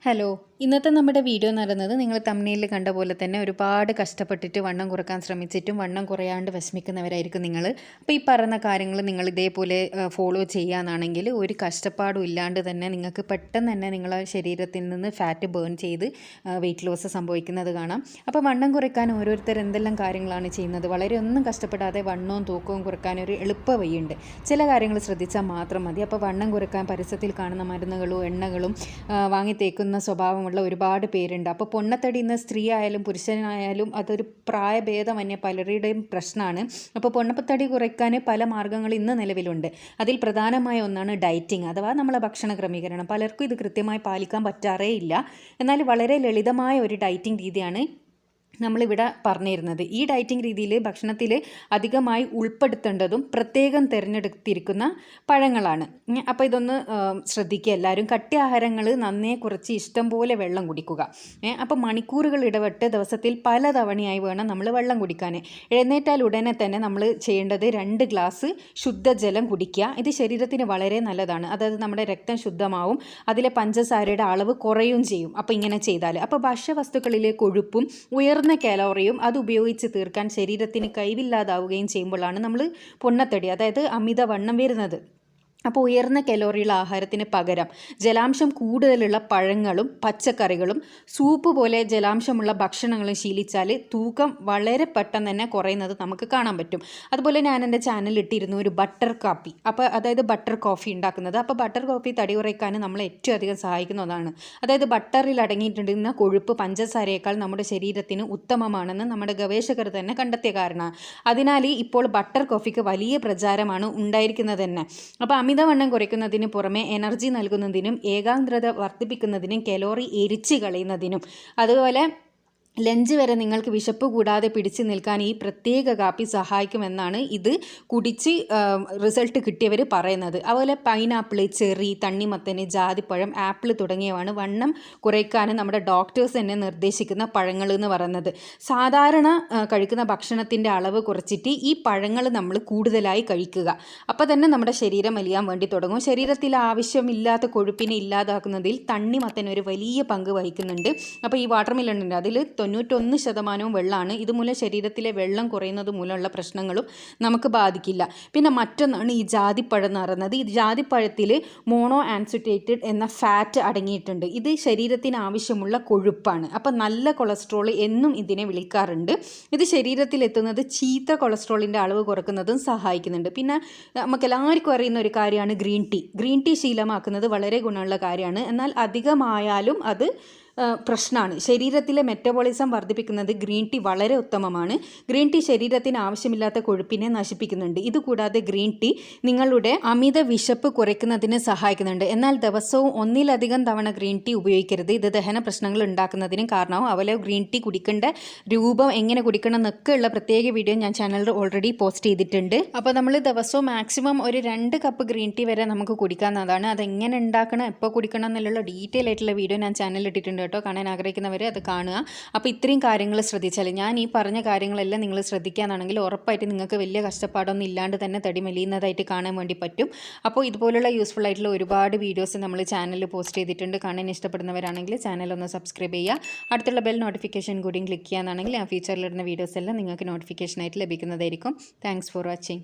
Hello, ഇന്നത്തെ നമ്മുടെ video എന്ന് പറയുന്നത് നിങ്ങൾ തംബ്നെയിലിൽ കണ്ട പോലെ തന്നെ ഒരുപാട് കഷ്ടപ്പെട്ടിട്ട് വണ്ണം കുറക്കാൻ ശ്രമിച്ചിട്ടും വണ്ണം കുറയാണ്ട് വിഷമിക്കുന്നവരായിരിക്കും നിങ്ങൾ. അപ്പോൾ ഈ പറയുന്ന കാര്യങ്ങൾ നിങ്ങൾ ഇതേപോലെ ഫോളോ ചെയ്യാന്നാണെങ്കിൽ ഒരു കഷ്ടപ്പാടും ഇല്ലാണ്ട് തന്നെ നിങ്ങൾക്ക് പെട്ടെന്ന് തന്നെ നിങ്ങളെ ശരീരത്തിൽ നിന്ന് ഫാറ്റ് ബേൺ ചെയ്ത് വെയിറ്റ് ലോസ് സംഭവിക്കുന്നത് കാണാം. അപ്പോൾ വണ്ണം കുറയ്ക്കാൻ ഓരോരുത്തർ എന്തെല്ലാം കാര്യങ്ങളാണ് ചെയ്യുന്നത്. വളരെ ഒന്നും കഷ്ടപ്പെടാതെ വണ്ണവും തൂക്കവും കുറയ്ക്കാൻ ഒരു എളുപ്പ വഴിയുണ്ട്. ചില കാര്യങ്ങൾ ശ്രദ്ധിച്ചാൽ മാത്രം മതി. അപ്പോൾ വണ്ണം കുറയ്ക്കാൻ പരസ്യത്തിൽ കാണുന്ന മരുന്നുകളും എണ്ണകളും വാങ്ങി തേക്കുന്ന സ്വഭാവമുള്ള ഒരുപാട് പേരുണ്ട്. അപ്പോൾ പൊണ്ണത്തടി ഇന്ന് സ്ത്രീ ആയാലും പുരുഷനായാലും അതൊരു പ്രായഭേദമന്യേ പലരുടെയും പ്രശ്നമാണ്. അപ്പോൾ പൊണ്ണത്തടി കുറയ്ക്കാൻ പല മാർഗ്ഗങ്ങൾ ഇന്ന് നിലവിലുണ്ട്. അതിൽ പ്രധാനമായ ഒന്നാണ് ഡയറ്റിങ് അഥവാ നമ്മളെ ഭക്ഷണ ക്രമീകരണം. പലർക്കും ഇത് കൃത്യമായി പാലിക്കാൻ പറ്റാറേ ഇല്ല. എന്നാൽ വളരെ ലളിതമായ ഒരു ഡയറ്റിംഗ് രീതിയാണ് നമ്മളിവിടെ പറഞ്ഞിരുന്നത്. ഈ ഡയറ്റിംഗ് രീതിയിൽ ഭക്ഷണത്തിൽ അധികമായി ഉൾപ്പെടുത്തേണ്ടതും പ്രത്യേകം തിരഞ്ഞെടുത്തിരിക്കുന്ന പഴങ്ങളാണ്. അപ്പോൾ ഇതൊന്ന് ശ്രദ്ധിക്കുക എല്ലാവരും. കട്ടി ആഹാരങ്ങൾ നന്നേ കുറച്ച് ഇഷ്ടം പോലെ വെള്ളം കുടിക്കുക. അപ്പോൾ മണിക്കൂറുകൾ ഇടവിട്ട് ദിവസത്തിൽ പല തവണയായി വേണം നമ്മൾ വെള്ളം കുടിക്കാൻ. എഴുന്നേറ്റാൽ ഉടനെ തന്നെ നമ്മൾ ചെയ്യേണ്ടത് 2 ഗ്ലാസ് ശുദ്ധജലം കുടിക്കുക. ഇത് ശരീരത്തിന് വളരെ നല്ലതാണ്. അതായത് നമ്മുടെ രക്തം ശുദ്ധമാവും, അതിലെ പഞ്ചസാരയുടെ അളവ് കുറയും ചെയ്യും. അപ്പോൾ ഇങ്ങനെ ചെയ്താൽ അപ്പോൾ ഭക്ഷ്യവസ്തുക്കളിലെ കൊഴുപ്പും ഉയർന്ന കാലോറിയും അത് ഉപയോഗിച്ച് തീർക്കാൻ ശരീരത്തിന് കഴിവില്ലാതാവുകയും ചെയ്യുമ്പോഴാണ് നമ്മൾ പൊണ്ണത്തടി അതായത് അമിതവണ്ണം വരുന്നത്. അപ്പോൾ ഉയർന്ന കലോറിയുള്ള ആഹാരത്തിന് പകരം ജലാംശം കൂടുതലുള്ള പഴങ്ങളും പച്ചക്കറികളും സൂപ്പ് പോലെ ജലാംശമുള്ള ഭക്ഷണങ്ങളും ശീലിച്ചാൽ തൂക്കം വളരെ പെട്ടെന്ന് തന്നെ കുറയുന്നത് നമുക്ക് കാണാൻ പറ്റും. അതുപോലെ ഞാൻ എൻ്റെ ചാനലിൽ ഇട്ടിരുന്നു ഒരു ബട്ടർ കാപ്പി, അപ്പോൾ അതായത് ബട്ടർ കോഫി ഉണ്ടാക്കുന്നത്. അപ്പോൾ ബട്ടർ കോഫി തടി കുറയ്ക്കാൻ നമ്മളെ ഏറ്റവും അധികം സഹായിക്കുന്നതാണ്. അതായത് ബട്ടറിൽ അടങ്ങിയിട്ടുണ്ടെന്ന കൊഴുപ്പ് പഞ്ചസാരയേക്കാൾ നമ്മുടെ ശരീരത്തിന് ഉത്തമമാണെന്ന് നമ്മുടെ ഗവേഷകർ തന്നെ കണ്ടെത്തിയ കാരണമാണ്. അതിനാൽ ഇപ്പോൾ ബട്ടർ കോഫിക്ക് വലിയ പ്രചാരമാണ് ഉണ്ടായിരിക്കുന്നത് തന്നെ. അപ്പോൾ അമിതവണ്ണം കുറയ്ക്കുന്നതിന് പുറമെ എനർജി നൽകുന്നതിനും ഏകാഗ്രത വർദ്ധിപ്പിക്കുന്നതിനും കലോറി എരിച്ച് കളയുന്നതിനും അതുപോലെ ലഞ്ച് വരെ നിങ്ങൾക്ക് വിശപ്പ് കൂടാതെ പിടിച്ചു നിൽക്കാൻ ഈ പ്രത്യേക കാപ്പി സഹായിക്കുമെന്നാണ് ഇത് കുടിച്ച് റിസൾട്ട് കിട്ടിയവർ പറയുന്നത്. അതുപോലെ പൈനാപ്പിൾ, ചെറി, തണ്ണിമത്തന്, ജാതിപ്പഴം, ആപ്പിൾ തുടങ്ങിയവയാണ് വണ്ണം കുറയ്ക്കാൻ നമ്മുടെ ഡോക്ടേഴ്സ് തന്നെ നിർദ്ദേശിക്കുന്ന പഴങ്ങൾ എന്ന് പറയുന്നത്. സാധാരണ കഴിക്കുന്ന ഭക്ഷണത്തിൻ്റെ അളവ് കുറച്ചിട്ട് ഈ പഴങ്ങൾ നമ്മൾ കൂടുതലായി കഴിക്കുക. അപ്പോൾ തന്നെ നമ്മുടെ ശരീരം വലിയാൻ വേണ്ടി തുടങ്ങും. ശരീരത്തിൽ ആവശ്യമില്ലാത്ത കൊഴുപ്പിനെ ഇല്ലാതാക്കുന്നതിൽ തണ്ണിമത്തൻ ഒരു വലിയ പങ്ക് വഹിക്കുന്നുണ്ട്. അപ്പോൾ ഈ വാട്ടർമെലൺ ഉണ്ട്, അതിൽ 91% വെള്ളമാണ്. ഇതുമൂലം ശരീരത്തിലെ വെള്ളം കുറയുന്നത് മൂലമുള്ള പ്രശ്നങ്ങളും നമുക്ക് ബാധിക്കില്ല. പിന്നെ മറ്റൊന്നാണ് ഈ ജാതിപ്പഴം എന്ന് പറയുന്നത്. ഈ ജാതിപ്പഴത്തിൽ മോണോ ആൻസുറ്റേറ്റഡ് എന്ന ഫാറ്റ് അടങ്ങിയിട്ടുണ്ട്. ഇത് ശരീരത്തിന് ആവശ്യമുള്ള കൊഴുപ്പാണ്. അപ്പോൾ നല്ല കൊളസ്ട്രോൾ എന്നും ഇതിനെ വിളിക്കാറുണ്ട്. ഇത് ശരീരത്തിൽ എത്തുന്നത് ചീത്ത കൊളസ്ട്രോളിൻ്റെ അളവ് കുറക്കുന്നതും സഹായിക്കുന്നുണ്ട്. പിന്നെ നമുക്ക് എല്ലാവർക്കും അറിയുന്ന ഒരു കാര്യമാണ് ഗ്രീൻ ടീ. ഗ്രീൻ ടീ ശീലമാക്കുന്നത് വളരെ ഗുണമുള്ള കാര്യമാണ്. എന്നാൽ അധികമായാലും അത് പ്രശ്നമാണ്. ശരീരത്തിലെ മെറ്റബോളിസം വർദ്ധിപ്പിക്കുന്നത് ഗ്രീൻ ടീ വളരെ ഉത്തമമാണ്. ഗ്രീൻ ടീ ശരീരത്തിന് ആവശ്യമില്ലാത്ത കൊഴുപ്പിനെ നശിപ്പിക്കുന്നുണ്ട്. ഇതുകൂടാതെ ഗ്രീൻ ടീ നിങ്ങളുടെ അമിത വിശപ്പ് കുറയ്ക്കുന്നതിന് സഹായിക്കുന്നുണ്ട്. എന്നാൽ ദിവസവും ഒന്നിലധികം തവണ ഗ്രീൻ ടീ ഉപയോഗിക്കരുത്. ഇത് ദഹന പ്രശ്നങ്ങൾ ഉണ്ടാക്കുന്നതിനും കാരണമാവും. അതുപോലെ ഗ്രീൻ ടീ കുടിക്കേണ്ട രൂപം എങ്ങനെ കുടിക്കണം എന്നൊക്കെ ഉള്ള പ്രത്യേക വീഡിയോ ഞാൻ ചാനലിൽ ഓൾറെഡി പോസ്റ്റ് ചെയ്തിട്ടുണ്ട്. അപ്പോൾ നമ്മൾ ദിവസവും മാക്സിമം ഒരു 2 കപ്പ് ഗ്രീൻ ടീ വരെ നമുക്ക് കുടിക്കാവുന്നതാണ്. അതെങ്ങനെ ഉണ്ടാക്കണം, എപ്പോൾ കുടിക്കണം എന്നുള്ള ഡീറ്റെയിൽ ആയിട്ടുള്ള വീഡിയോ ഞാൻ ചാനലിൽ ഇട്ടിട്ടുണ്ട് കേട്ടോ. കാണാൻ ആഗ്രഹിക്കുന്നവർ അത് കാണുക. അപ്പോൾ ഇത്രയും കാര്യങ്ങൾ ശ്രദ്ധിച്ചാൽ, ഞാൻ ഈ പറഞ്ഞ കാര്യങ്ങളെല്ലാം നിങ്ങൾ ശ്രദ്ധിക്കുകയാണെങ്കിൽ ഉറപ്പായിട്ട് നിങ്ങൾക്ക് വലിയ കഷ്ടപ്പാടൊന്നും ഇല്ലാണ്ട് തന്നെ തടി മെലിയുന്നതായിട്ട് കാണാൻ വേണ്ടി പറ്റും. അപ്പോൾ ഇതുപോലുള്ള യൂസ്ഫുൾ ആയിട്ടുള്ള ഒരുപാട് വീഡിയോസ് നമ്മൾ ചാനലിൽ പോസ്റ്റ് ചെയ്തിട്ടുണ്ട്. കാണാൻ ഇഷ്ടപ്പെടുന്നവരാണെങ്കിൽ ചാനൽ ഒന്ന് സബ്സ്ക്രൈബ് ചെയ്യുക. അടുത്തുള്ള ബെൽ നോട്ടിഫിക്കേഷൻ കൂടി ക്ലിക്ക് ചെയ്യാനാണെങ്കിൽ ആ ഫീച്ചറിലിടുന്ന വീഡിയോസ് എല്ലാം നിങ്ങൾക്ക് നോട്ടിഫിക്കേഷനായിട്ട് ലഭിക്കുന്നതായിരിക്കും. Thanks for watching.